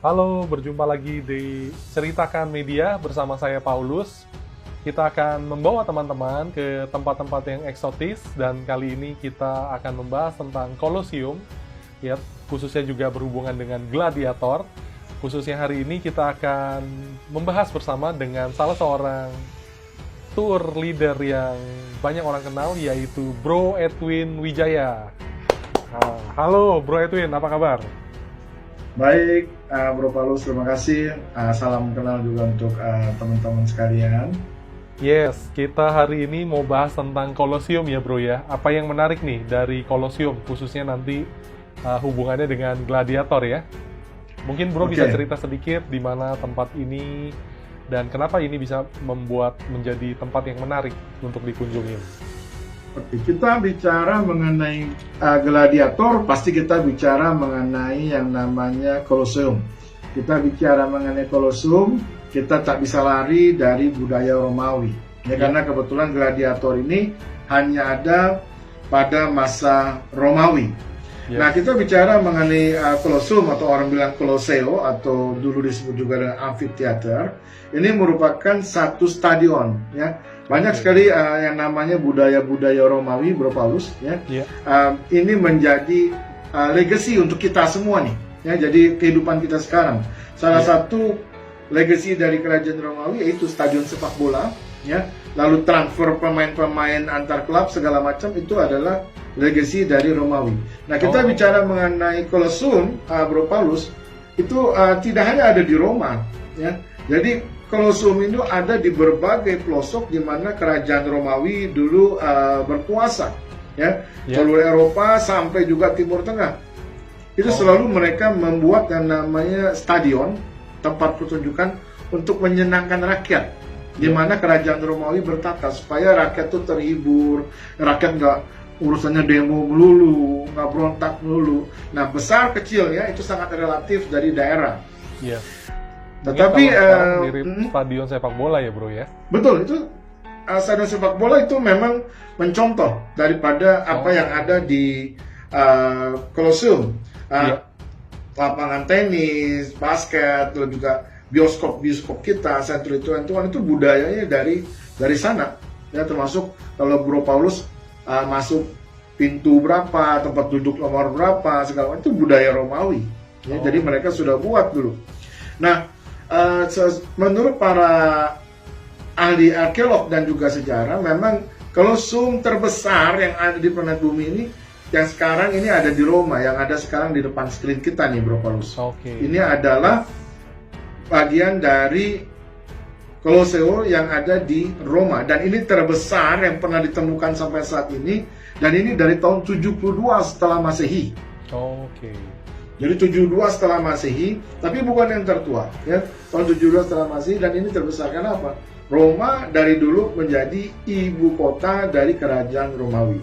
Halo, berjumpa lagi di Ceritakan Media bersama saya Paulus. Kita akan membawa teman-teman ke tempat-tempat yang eksotis dan kali ini kita akan membahas tentang Kolosium, ya, khususnya juga berhubungan dengan gladiator. Khususnya hari ini kita akan membahas bersama dengan salah seorang tour leader yang banyak orang kenal, yaitu Bro Edwin Wijaya. Halo Bro Edwin, apa kabar? Baik, Bro Paulus, terima kasih. Salam kenal juga untuk teman-teman sekalian. Yes, kita hari ini mau bahas tentang Kolosium ya bro ya. Apa yang menarik nih dari Kolosium, khususnya nanti hubungannya dengan gladiator ya. Mungkin bro bisa Oke. cerita sedikit di mana tempat ini dan kenapa ini bisa membuat menjadi tempat yang menarik untuk dikunjungi. Oke, kita bicara mengenai gladiator, pasti kita bicara mengenai yang namanya Kolosium. Kita bicara mengenai Kolosium, kita tak bisa lari dari budaya Romawi. Ya, karena kebetulan gladiator ini hanya ada pada masa Romawi. Ya. Nah, kita bicara mengenai Kolosium atau orang bilang Koloseo atau dulu disebut juga dengan amphitheater. Ini merupakan satu stadion, ya. Banyak sekali yang namanya budaya-budaya Romawi, Bro Paulus, ya. Ya. Ini menjadi legacy untuk kita semua nih, ya. Jadi kehidupan kita sekarang. Salah satu legacy dari kerajaan Romawi yaitu stadion sepak bola, ya. Lalu transfer pemain-pemain antar klub segala macam itu adalah legacy dari Romawi. Nah, kita bicara mengenai Kolosium, Bro Paulus, itu tidak hanya ada di Roma, ya. Jadi Kolosium itu ada di berbagai pelosok di mana kerajaan Romawi dulu berkuasa, ya. Seluruh Eropa sampai juga Timur Tengah. Itu selalu mereka membuat yang namanya stadion, tempat pertunjukan untuk menyenangkan rakyat, di mana kerajaan Romawi bertata supaya rakyat itu terhibur, rakyat nggak urusannya demo melulu, nggak berontak melulu. Nah, besar kecil ya itu sangat relatif dari daerah. Iya. Tetapi mirip stadion sepak bola ya bro ya. betul, itu stadion sepak bola itu memang mencontoh daripada apa yang ada di Kolosium. Lapangan tenis, basket, lalu juga bioskop kita, Century 21 itu budayanya dari sana. Ya, termasuk kalau Bro Paulus masuk pintu berapa, tempat duduk nomor berapa, segala macam itu budaya Romawi. Ya, jadi mereka sudah buat dulu. Nah, menurut para ahli arkeolog dan juga sejarah, memang Kolosium terbesar yang ada di planet bumi ini, yang sekarang ini ada di Roma, yang ada sekarang di depan screen kita nih, Bro Paulus. Ini adalah bagian dari Koloseo yang ada di Roma, dan ini terbesar yang pernah ditemukan sampai saat ini, dan ini dari tahun 72 setelah Masehi. Jadi 72 setelah Masehi, tapi bukan yang tertua, ya. Tahun 72 setelah Masehi, dan ini terbesar. Karena apa? Roma dari dulu menjadi ibu kota dari kerajaan Romawi.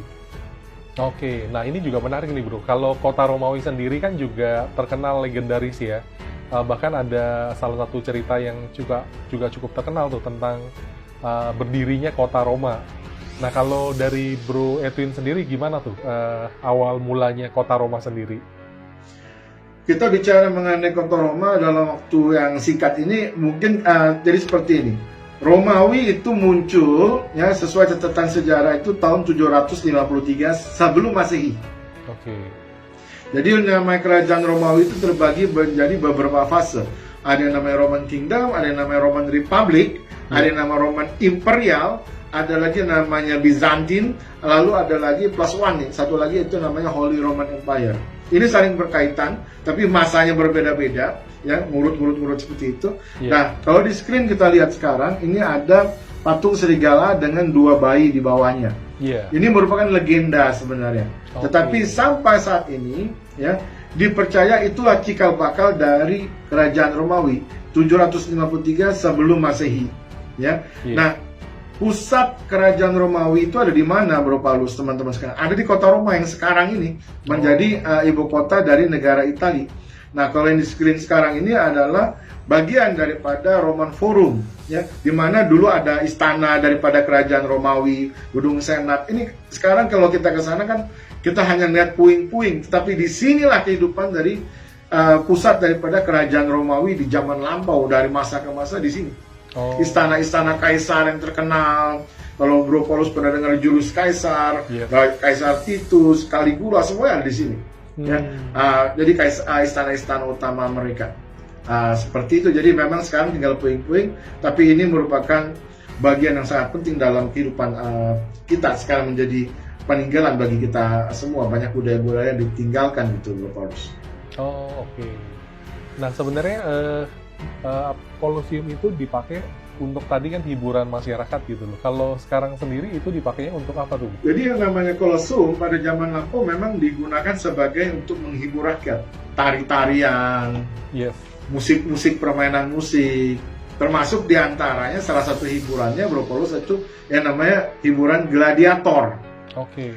Nah ini juga menarik nih bro. Kalau kota Romawi sendiri kan juga terkenal legendaris ya. Bahkan ada salah satu cerita yang juga cukup terkenal tuh tentang berdirinya kota Roma. Nah kalau dari Bro Edwin sendiri gimana tuh awal mulanya kota Roma sendiri? Kita bicara mengenai kota Roma dalam waktu yang singkat ini mungkin jadi seperti ini. Romawi itu muncul ya sesuai catatan sejarah itu tahun 753 sebelum Masehi. Jadi namanya kerajaan Romawi itu terbagi menjadi beberapa fase. Ada yang namanya Roman Kingdom, ada yang namanya Roman Republic, ada yang namanya Roman Imperial, ada lagi namanya Byzantine, lalu ada lagi plus one nih, satu lagi itu namanya Holy Roman Empire. Ini saling berkaitan, tapi masanya berbeda-beda, ya, ngurut seperti itu. Nah, kalau di screen kita lihat sekarang, ini ada patung serigala dengan dua bayi di bawahnya. Ini merupakan legenda sebenarnya. Tetapi sampai saat ini, ya, dipercaya itulah cikal bakal dari kerajaan Romawi 753 sebelum Masehi, ya. Nah, pusat kerajaan Romawi itu ada di mana, Bro Paulus, teman-teman sekalian? Ada di kota Roma yang sekarang ini menjadi ibu kota dari negara Italia. Nah, kalau yang di screen sekarang ini adalah bagian daripada Roman Forum, ya, di mana dulu ada istana daripada kerajaan Romawi, gedung senat. Ini sekarang kalau kita ke sana kan kita hanya lihat puing-puing, tetapi disinilah kehidupan dari pusat daripada kerajaan Romawi di zaman lampau, dari masa ke masa di sini. Istana-istana kaisar yang terkenal. Kalau Bro Paulus pernah dengar Julius Kaisar, Kaisar Titus, Caligula, semua ada di sini. Ya. Jadi istana-istana utama mereka. Seperti itu. Jadi memang sekarang tinggal puing-puing, tapi ini merupakan bagian yang sangat penting dalam kehidupan kita. Sekarang menjadi peninggalan bagi kita semua. Banyak budaya-budaya yang ditinggalkan gitu, Bro Paulus. Oke. Nah, sebenarnya Kolosium itu dipakai untuk tadi kan hiburan masyarakat gitu loh. Kalau sekarang sendiri itu dipakainya untuk apa tuh? Jadi yang namanya Kolosium pada zaman lampau memang digunakan sebagai untuk menghibur rakyat. Tari-tarian, musik-musik, permainan musik. Termasuk diantaranya salah satu hiburannya Bro Paulus itu yang namanya hiburan gladiator. Oke.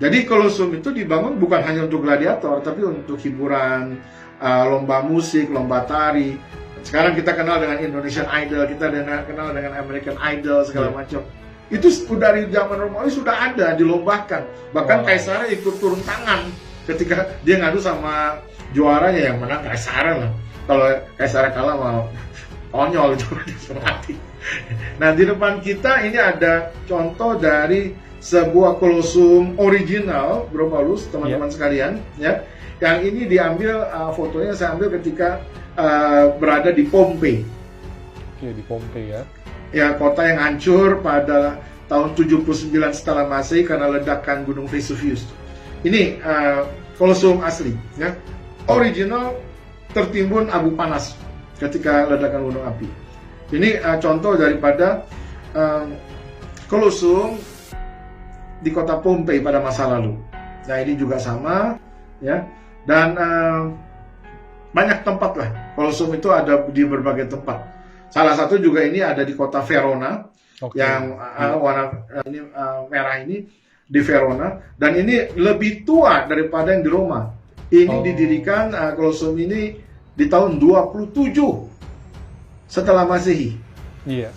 Jadi Kolosium itu dibangun bukan hanya untuk gladiator, tapi untuk hiburan, lomba musik, lomba tari. Sekarang kita kenal dengan Indonesian Idol, kita kenal dengan American Idol, segala macam. Itu dari zaman Romawi sudah ada, dilombakan. Bahkan kaisarnya ikut turun tangan ketika dia ngadu sama juaranya, yang menang kaisarnya lah. Kalau kaisarnya kalah mau konyol itu mati. Nah, di depan kita ini ada contoh dari sebuah Kolosium original, Bro Paulus, teman-teman sekalian, ya. Yang ini diambil fotonya saya ambil ketika berada di Pompei. Oke, di Pompei ya. Ya, kota yang hancur pada tahun 79 setelah Masehi karena ledakan Gunung Vesuvius. Ini Kolosium asli, ya. Original, tertimbun abu panas ketika ledakan gunung api. Ini contoh daripada Kolosium di kota Pompei pada masa lalu. Nah, ini juga sama, ya. Dan banyak tempat lah. Kolosium itu ada di berbagai tempat. Salah satu juga ini ada di kota Verona, yang warna merah ini di Verona. Dan ini lebih tua daripada yang di Roma. Ini didirikan Kolosium ini di tahun 27 setelah Masehi. Iya.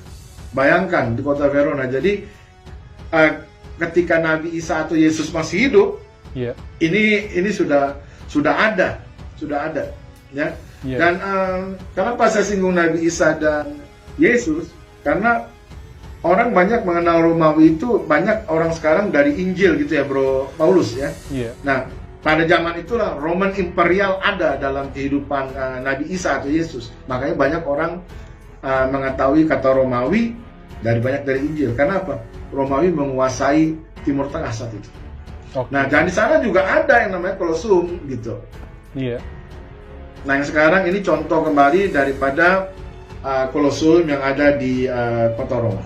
Bayangkan di kota Verona. Jadi ketika Nabi Isa atau Yesus masih hidup, ini sudah ada, ya. Dan kenapa saya singgung Nabi Isa dan Yesus? Karena orang banyak mengenal Romawi itu, banyak orang sekarang dari Injil gitu ya, Bro Paulus ya. Nah, pada zaman itulah Roman Imperial ada dalam kehidupan Nabi Isa atau Yesus. Makanya banyak orang mengetahui kata Romawi banyak dari Injil. Karena apa? Romawi menguasai Timur Tengah saat itu. Nah, dan di sana juga ada yang namanya Kolosium gitu. Nah, yang sekarang ini contoh kembali daripada Kolosium yang ada di kota Roma.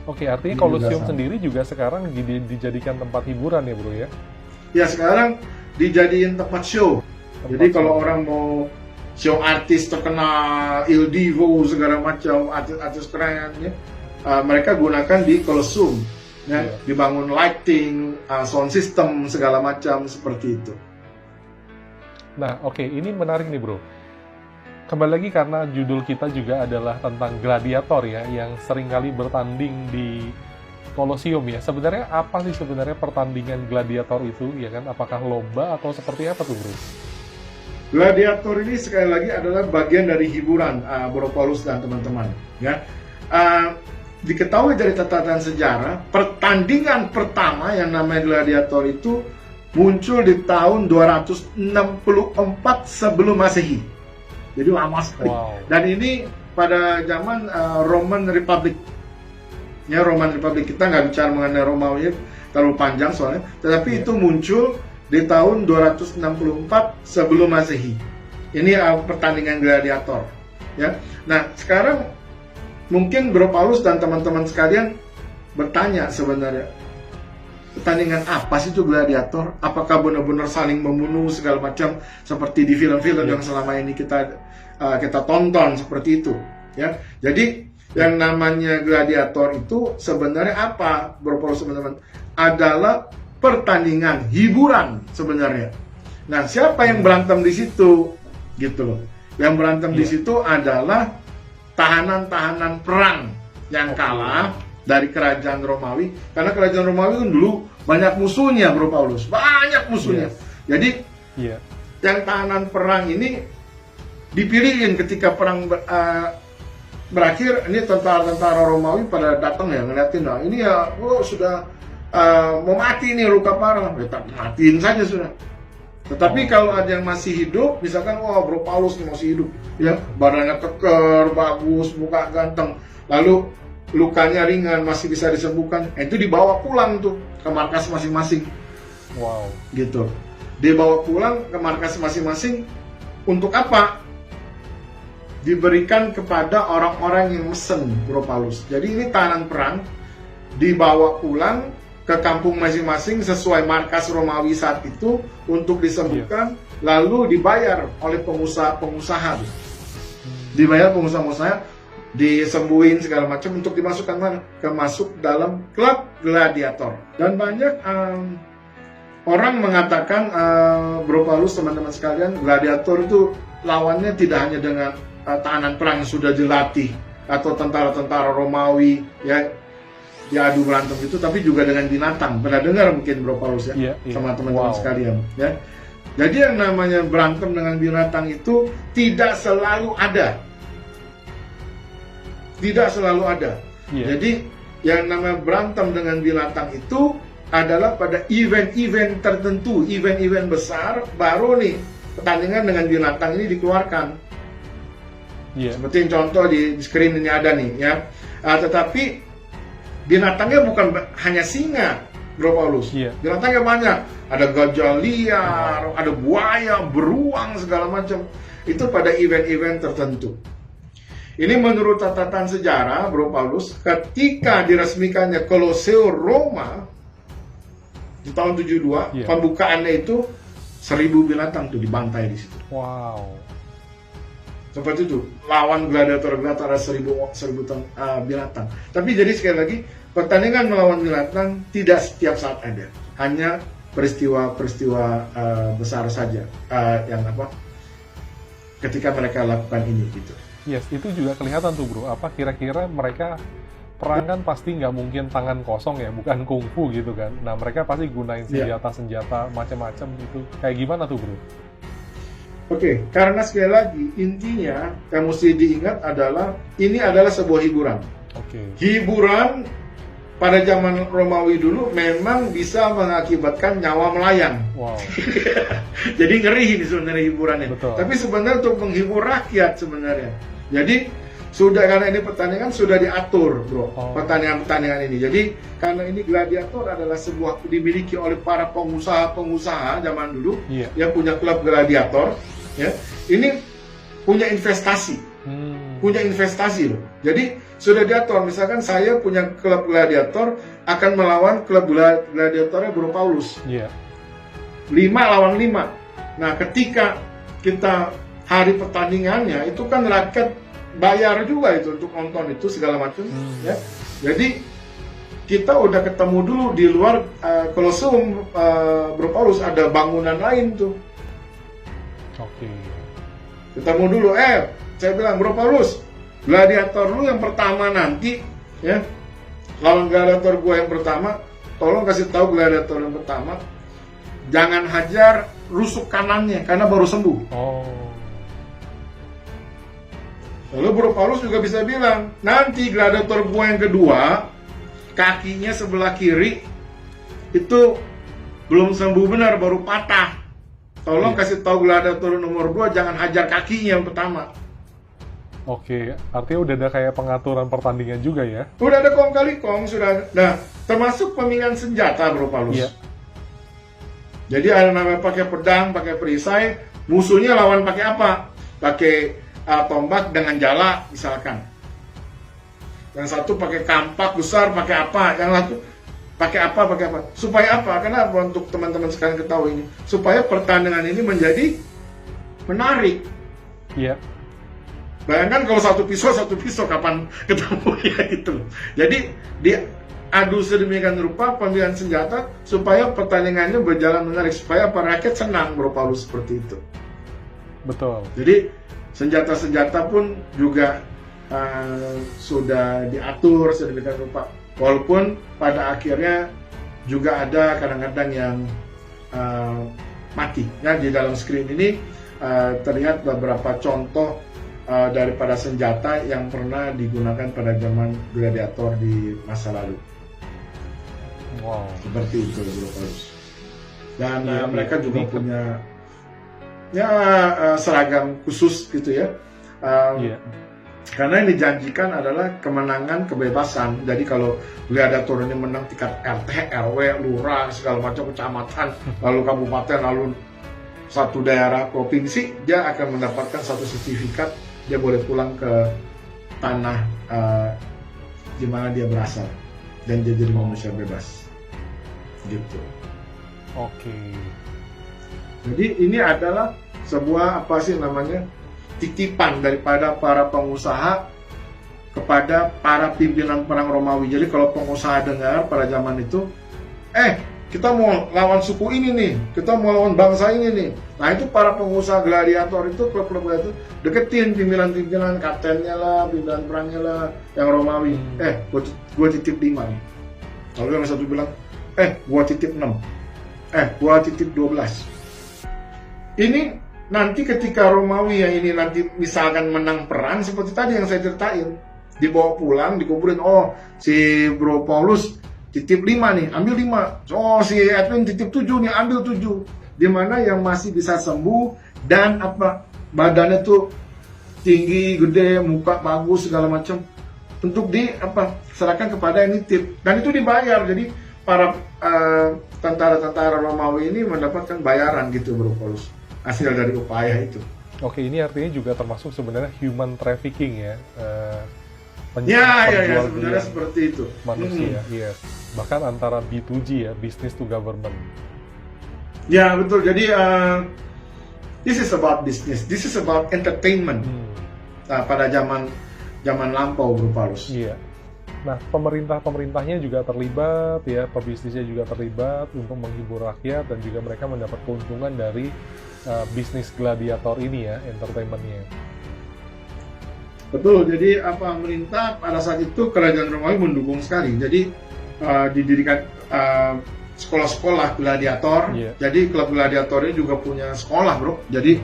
Artinya Kolosium sendiri juga sekarang dijadikan tempat hiburan ya, Bro ya? Ya, sekarang dijadiin tempat show. Jadi kalau orang mau show artis terkenal, Il Divo, segala macam, artis-artis keren ya, mereka gunakan di Kolosium, ya. Dibangun lighting, sound system, segala macam seperti itu. Nah, ini menarik nih, Bro. Kembali lagi karena judul kita juga adalah tentang gladiator ya, yang seringkali bertanding di Kolosium ya. Sebenarnya apa sih sebenarnya pertandingan gladiator itu, ya kan? Apakah lomba atau seperti apa tuh, Bro? Gladiator ini sekali lagi adalah bagian dari hiburan, Bro Paulus dan teman-teman, ya. Diketahui dari catatan sejarah, pertandingan pertama yang namanya gladiator itu muncul di tahun 264 sebelum Masehi. Jadi lama sekali. Dan ini pada zaman Roman Republic. Ya, Roman Republic, kita nggak bicara mengenai Romawi, terlalu panjang soalnya. Tetapi itu muncul di tahun 264 sebelum Masehi. Ini pertandingan gladiator. Ya. Nah, sekarang mungkin Bro Paulus dan teman-teman sekalian bertanya sebenarnya, pertandingan apa sih itu gladiator? Apakah benar-benar saling membunuh segala macam seperti di film-film yang selama ini kita tonton seperti itu? Ya, jadi yang namanya gladiator itu sebenarnya apa, Bro Paulus teman-teman? Adalah pertandingan hiburan sebenarnya. Nah, siapa yang berantem di situ? Gitu loh. Yang berantem di situ adalah tahanan-tahanan perang yang kalah dari kerajaan Romawi, karena kerajaan Romawi kan dulu banyak musuhnya, Bro Paulus, banyak musuhnya. Jadi yang tahanan perang ini dipilihin ketika perang berakhir. Ini tentara-tentara Romawi pada datang ya ngeliatin, nah ini ya sudah mau mati nih, luka parah, ya matiin saja sudah. Tetapi kalau ada yang masih hidup, misalkan Bro Paulus nih masih hidup, ya badannya keker, bagus, muka ganteng, lalu lukanya ringan, masih bisa disembuhkan, itu dibawa pulang tuh ke markas masing-masing. Wow. Gitu. Dibawa pulang ke markas masing-masing untuk apa? Diberikan kepada orang-orang yang mesen, Bro Paulus. Jadi ini tahanan perang dibawa pulang ke kampung masing-masing sesuai markas Romawi saat itu untuk disembuhkan, lalu dibayar oleh pengusaha-pengusaha. Dibayar pengusaha-pengusaha, disembuhin segala macam untuk dimasukkan mana? Masuk dalam klub gladiator. Dan banyak orang mengatakan, Bro Paulus, teman-teman sekalian, gladiator itu lawannya tidak hanya dengan tahanan perang yang sudah dilatih atau tentara-tentara Romawi ya diadu berantem itu, tapi juga dengan binatang. Pernah dengar mungkin Bro Paulus ya, sama teman-teman sekalian ya. Jadi yang namanya berantem dengan binatang itu tidak selalu ada. Tidak selalu ada. Jadi yang namanya berantem dengan binatang itu adalah pada event-event tertentu, event-event besar, baru nih pertandingan dengan binatang ini dikeluarkan. Seperti contoh di screen ini ada nih ya. Tetapi binatangnya bukan hanya singa, Bro Paulus. Binatangnya banyak. Ada gajah liar, ada buaya, beruang, segala macam. Itu pada event-event tertentu. Ini menurut catatan sejarah, Bro Paulus, ketika diresmikannya Kolosseum Roma di tahun 72, pembukaannya itu 1000 binatang tuh dibantai di situ. Wow. Seperti itu, lawan gladiator ada 1000 binatang. Tapi jadi sekali lagi, pertandingan melawan binatang tidak setiap saat ada. Hanya peristiwa-peristiwa besar saja yang ketika mereka lakukan ini gitu. Yes, itu juga kelihatan tuh Bro. Apa kira-kira mereka perang kan pasti nggak mungkin tangan kosong ya, bukan kungfu gitu kan. Nah mereka pasti gunain senjata-senjata macam-macam gitu. Kayak gimana tuh Bro? Oke, karena sekali lagi intinya yang mesti diingat adalah ini adalah sebuah hiburan. Hiburan pada zaman Romawi dulu memang bisa mengakibatkan nyawa melayang. Wow. Jadi ngeri ini sebenarnya hiburannya. Betul. Tapi sebenarnya untuk menghibur rakyat sebenarnya. Jadi sudah, karena ini pertandingan sudah diatur, Bro. Pertandingan-pertandingan ini. Jadi karena ini gladiator adalah sebuah dimiliki oleh para pengusaha-pengusaha zaman dulu yang punya klub gladiator, ya. Ini punya investasi. Punya investasi loh. Jadi sudah diatur, misalkan saya punya klub gladiator akan melawan klub gladiatornya Bro Paulus. 5 lawan 5. Nah, ketika kita hari pertandingannya itu kan rakyat bayar juga itu untuk nonton itu segala macam ya. Jadi kita udah ketemu dulu di luar Kolosseum Bro Paulus, ada bangunan lain tuh. Ketemu dulu, saya bilang Bro Paulus, gladiator lu yang pertama nanti ya, lawan gladiator gua yang pertama, tolong kasih tahu gladiator yang pertama jangan hajar rusuk kanannya karena baru sembuh. Lalu Bro Paulus juga bisa bilang, nanti gladiator gua yang kedua, kakinya sebelah kiri itu belum sembuh benar, baru patah. Tolong kasih tahu gladiator nomor 2 jangan hajar kakinya yang pertama. Artinya udah ada kayak pengaturan pertandingan juga ya? Udah ada kong kali kong, sudah. Nah, termasuk pemilihan senjata Bro Paulus. Jadi ada namanya pakai pedang, pakai perisai, musuhnya lawan pakai apa? Pakai tombak dengan jala misalkan. Yang satu pakai kampak besar, pakai apa? Yang satu pakai apa? Supaya apa? Karena untuk teman-teman sekalian ketahui ini, supaya pertandingan ini menjadi menarik. Bayangkan kalau satu pisau kapan ketemu ya gitu. Jadi diadu sedemikian rupa pemilihan senjata supaya pertandingannya berjalan menarik, supaya para rakyat senang Bro Paulus, seperti itu. Betul. Jadi senjata-senjata pun juga sudah diatur sedemikian rupa. Walaupun pada akhirnya juga ada kadang-kadang yang mati. Ya, di dalam screen ini terlihat beberapa contoh daripada senjata yang pernah digunakan pada zaman gladiator di masa lalu. Wow. Seperti itu, Bro Paulus. Dan Iya, mereka iya. juga Ini punya seragam khusus gitu ya. Iya. Karena yang dijanjikan adalah kemenangan kebebasan. Jadi kalau gladiator ini menang tingkat RT, RW, lurah, segala macam kecamatan, lalu kabupaten, lalu satu daerah provinsi, dia akan mendapatkan satu sertifikat, dia boleh pulang ke tanah di mana dia berasal dan dia jadi manusia bebas. Gitu. Oke. Jadi ini adalah sebuah apa sih namanya, titipan daripada para pengusaha kepada para pimpinan perang Romawi. Jadi kalau pengusaha dengar pada zaman itu, kita mau lawan suku ini nih, kita mau lawan bangsa ini nih. Nah itu para pengusaha gladiator itu, klub-klub itu deketin pimpinan-pimpinan, kaptennya lah, pimpinan perangnya lah, yang Romawi. Gua titip 5 nih. Lalu yang satu bilang, gua titip 6. Gua titip 12. Ini nanti ketika Romawi yang ini nanti misalkan menang perang seperti tadi yang saya ceritain, dibawa pulang, dikuburin, oh si Bro Paulus titip 5 nih, ambil 5. Oh si Edwin titip 7 nih, ambil 7. Dimana yang masih bisa sembuh dan apa, badannya tuh tinggi, gede, muka bagus segala macam, untuk serahkan kepada yang nitip, dan itu dibayar. Jadi para tentara-tentara Romawi ini mendapatkan bayaran gitu, Bro Paulus, hasil dari upaya itu. Oke, ini artinya juga termasuk sebenarnya human trafficking ya. Ya, sebenarnya seperti itu. Manusia, yes. Bahkan antara B2G ya, business to government. Ya, betul. Jadi this is about business. This is about entertainment. Pada zaman lampau, Bro Paulus. Iya. Nah, pemerintahnya juga terlibat ya, pebisnisnya juga terlibat untuk menghibur rakyat, dan juga mereka mendapat keuntungan dari bisnis gladiator ini ya, entertainmentnya. Betul, jadi pemerintah pada saat itu kerajaan Romawi mendukung sekali. Jadi didirikan sekolah-sekolah gladiator. Jadi klub gladiatornya juga punya sekolah, Bro. Jadi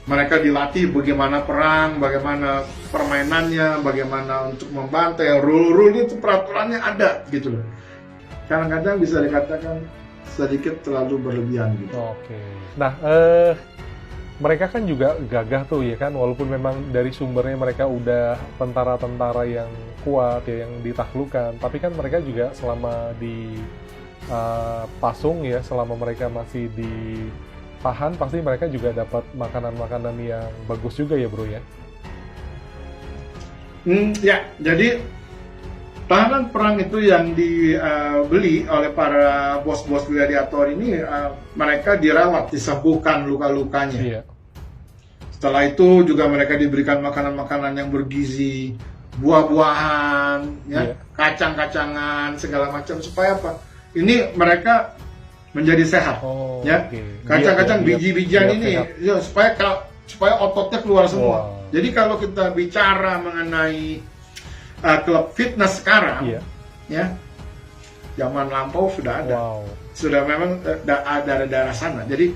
mereka dilatih bagaimana perang, bagaimana permainannya, bagaimana untuk membantai, rule itu peraturannya ada gitu loh. Kadang-kadang bisa dikatakan sedikit terlalu berlebihan gitu. Oke. Nah, mereka kan juga gagah tuh ya kan, walaupun memang dari sumbernya mereka udah tentara-tentara yang kuat ya, yang ditaklukkan, tapi kan mereka juga selama di pasung ya, selama mereka masih ditahan, pasti mereka juga dapat makanan-makanan yang bagus juga ya, Bro ya. Ya, jadi tahanan perang itu yang dibeli oleh para bos-bos gladiator ini, mereka dirawat, disembuhkan luka-lukanya. Iya. Setelah itu juga mereka diberikan makanan-makanan yang bergizi, buah-buahan, ya, kacang-kacangan, segala macam, supaya apa? Ini mereka menjadi sehat, ya. Kacang-kacang, biji-bijian ini, ya, supaya ototnya keluar semua. Jadi kalau kita bicara mengenai klub fitness sekarang, ya, zaman lampau sudah ada, sudah memang ada daerah sana. Jadi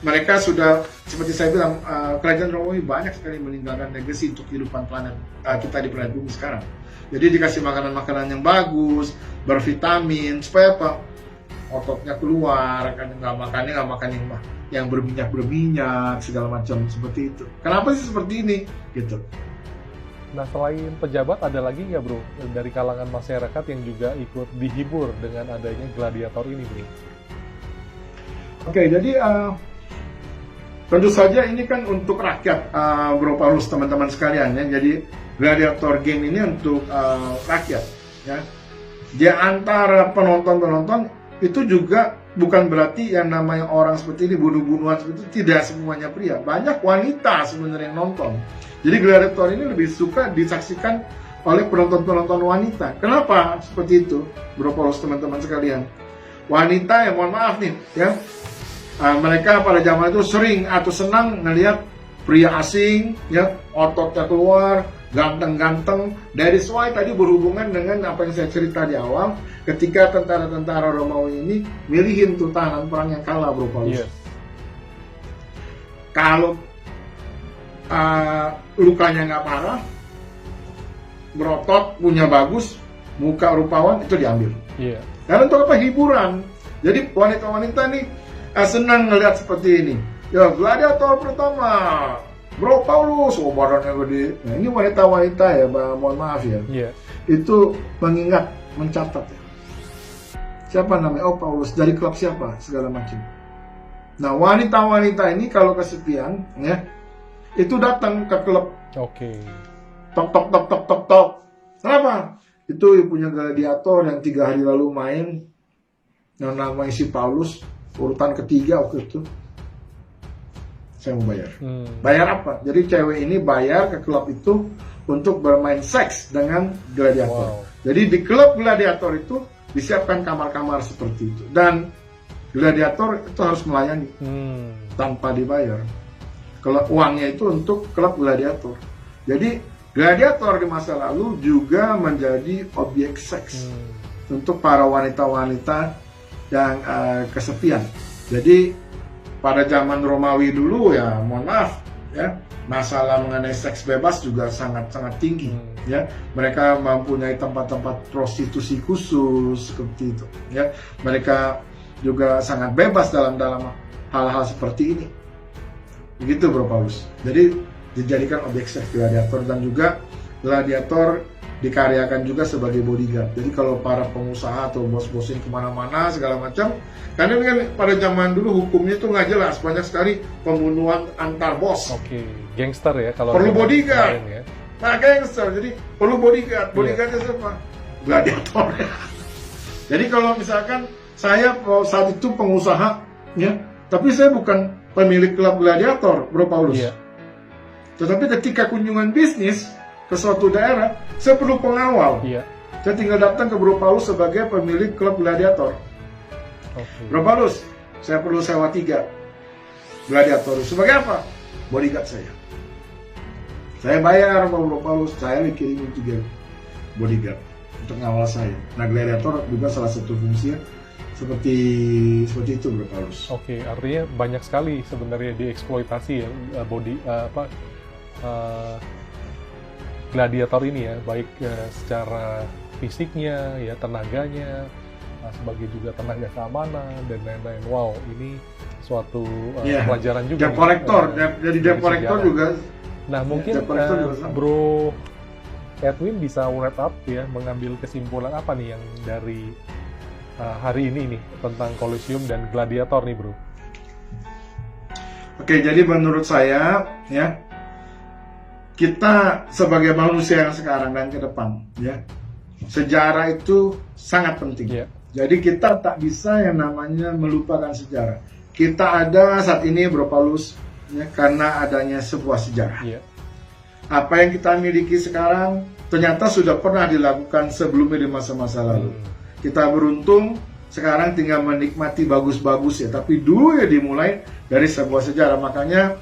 mereka sudah, seperti saya bilang, kerajaan Romawi banyak sekali meninggalkan legacy untuk kehidupan planet kita di planet bumi sekarang. Jadi dikasih makanan-makanan yang bagus, bervitamin, supaya apa? Ototnya keluar, kan nggak makan yang berminyak, segala macam seperti itu. Kenapa sih seperti ini? Gitu. Nah, selain pejabat, ada lagi nggak, Bro, dari kalangan masyarakat yang juga ikut dihibur dengan adanya gladiator ini, Bro? Oke, jadi tentu saja ini kan untuk rakyat, Bro Paulus, teman-teman sekalian ya. Jadi gladiator game ini untuk rakyat, ya. Di antara penonton itu juga bukan berarti yang namanya orang seperti ini, bunuh-bunuhan seperti itu, tidak semuanya pria. Banyak wanita sebenarnya yang nonton. Jadi gladiator ini lebih suka disaksikan oleh penonton-penonton wanita. Kenapa seperti itu, Bro Paulus, teman-teman sekalian? Wanita yang, mohon maaf nih, ya, mereka pada zaman itu sering atau senang ngelihat pria asing, ya, ototnya keluar, ganteng-ganteng. Dari why tadi berhubungan dengan apa yang saya cerita di awal, ketika tentara-tentara Romawi ini milihin tuh tahanan perang yang kalah, Bro Paulus. Yes. Kalau lukanya nggak parah, berotot, punya bagus, muka rupawan, itu diambil. Iya. Karena untuk apa? Hiburan. Jadi wanita-wanita nih senang ngelihat seperti ini. Ya, gladiator pertama, Bro Paulus, badannya gede. Nah, ini wanita-wanita ya, mohon maaf ya. Iya. Itu mengingat, mencatat ya. Siapa namanya? Oh, Paulus. Dari klub siapa? Segala macam. Nah, wanita-wanita ini kalau kesepian, ya, itu datang ke klub. Oke. Tok, tok, tok, tok, tok, tok. Kenapa? Itu yang punya gladiator yang 3 hari lalu main, yang namanya si Paulus, urutan ketiga waktu itu. Saya mau bayar. Bayar apa? Jadi cewek ini bayar ke klub itu untuk bermain seks dengan gladiator. Wow. Jadi di klub gladiator itu disiapkan kamar-kamar seperti itu. Dan gladiator itu harus melayani tanpa dibayar. Kalau uangnya itu untuk klub gladiator. Jadi gladiator di masa lalu juga menjadi objek seks untuk para wanita-wanita yang kesepian. Jadi pada zaman Romawi dulu ya, mohon maaf ya, masalah mengenai seks bebas juga sangat-sangat tinggi ya. Mereka mempunyai tempat-tempat prostitusi khusus seperti itu ya. Mereka juga sangat bebas dalam hal-hal seperti ini. Begitu Bro Paulus. Jadi dijadikan objek seks gladiator, dan juga gladiator dikaryakan juga sebagai bodyguard. Jadi kalau para pengusaha atau bos-bos yang kemana-mana segala macam, karena kan pada zaman dulu hukumnya itu nggak jelas, banyak sekali pembunuhan antar bos. Oke, gangster ya kalau perlu bodyguard. Ya. Nah, gangster, jadi perlu bodyguard. Bodyguardnya siapa? Gladiator. Jadi kalau misalkan saya saat itu pengusaha, ya, tapi saya bukan pemilik klub gladiator, Bro Paulus. Iya. Tetapi ketika kunjungan bisnis ke suatu daerah, saya perlu pengawal. Iya. Saya tinggal datang ke Bro Paulus sebagai pemilik klub gladiator. Okay. Bro Paulus, saya perlu sewa 3 gladiator. Sebagai apa? Bodyguard saya. Saya bayar sama Bro Paulus, saya dikirimin 3 bodyguard untuk ngawal saya. Nah, gladiator juga salah satu fungsinya seperti itu, Bro Paulus. Oke, artinya banyak sekali sebenarnya dieksploitasi ya gladiator ini ya, baik secara fisiknya ya, tenaganya, sebagai juga tenaga keamanan dan lain-lain. Wow, ini suatu pelajaran juga. Debt collector, jadi debt collector juga. Nah, mungkin Bro Edwin bisa wrap up ya, mengambil kesimpulan apa nih yang dari hari ini nih tentang Colosseum dan gladiator nih, Bro. Oke, jadi menurut saya ya, kita sebagai manusia yang sekarang dan ke depan ya, sejarah itu sangat penting. Yeah. Jadi kita tak bisa yang namanya melupakan sejarah. Kita ada saat ini, Bro Paulus, ya, karena adanya sebuah sejarah. Yeah. Apa yang kita miliki sekarang ternyata sudah pernah dilakukan sebelumnya di masa-masa lalu. Kita beruntung sekarang tinggal menikmati bagus-bagus ya, tapi dulu ya dimulai dari sebuah sejarah. Makanya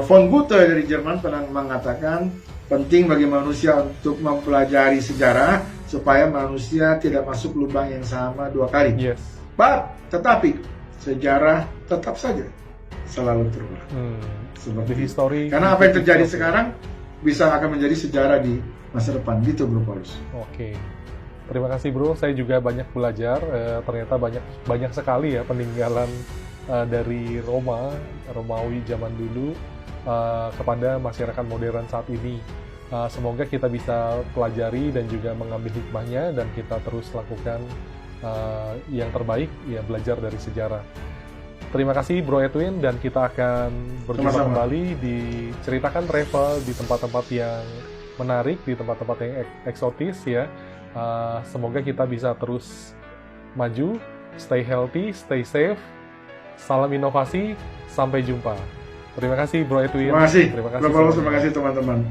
von Goethe dari Jerman pernah mengatakan penting bagi manusia untuk mempelajari sejarah supaya manusia tidak masuk lubang yang sama 2 kali. Yes. Tetapi sejarah tetap saja selalu terulang. Seperti history. Karena apa yang terjadi sekarang bisa akan menjadi sejarah di masa depan, gitu Bro Paulus. Oke. Terima kasih Bro, saya juga banyak belajar. Ternyata banyak sekali ya peninggalan dari Romawi zaman dulu kepada masyarakat modern saat ini. Semoga kita bisa pelajari dan juga mengambil hikmahnya, dan kita terus lakukan yang terbaik, ya, belajar dari sejarah. Terima kasih Bro Edwin, dan kita akan berjumpa kembali di ceritakan travel di tempat-tempat yang menarik, di tempat-tempat yang eksotis ya. Semoga kita bisa terus maju, stay healthy, stay safe. Salam inovasi, sampai jumpa. Terima kasih Bro Edwin. Terima kasih. Terima kasih teman-teman.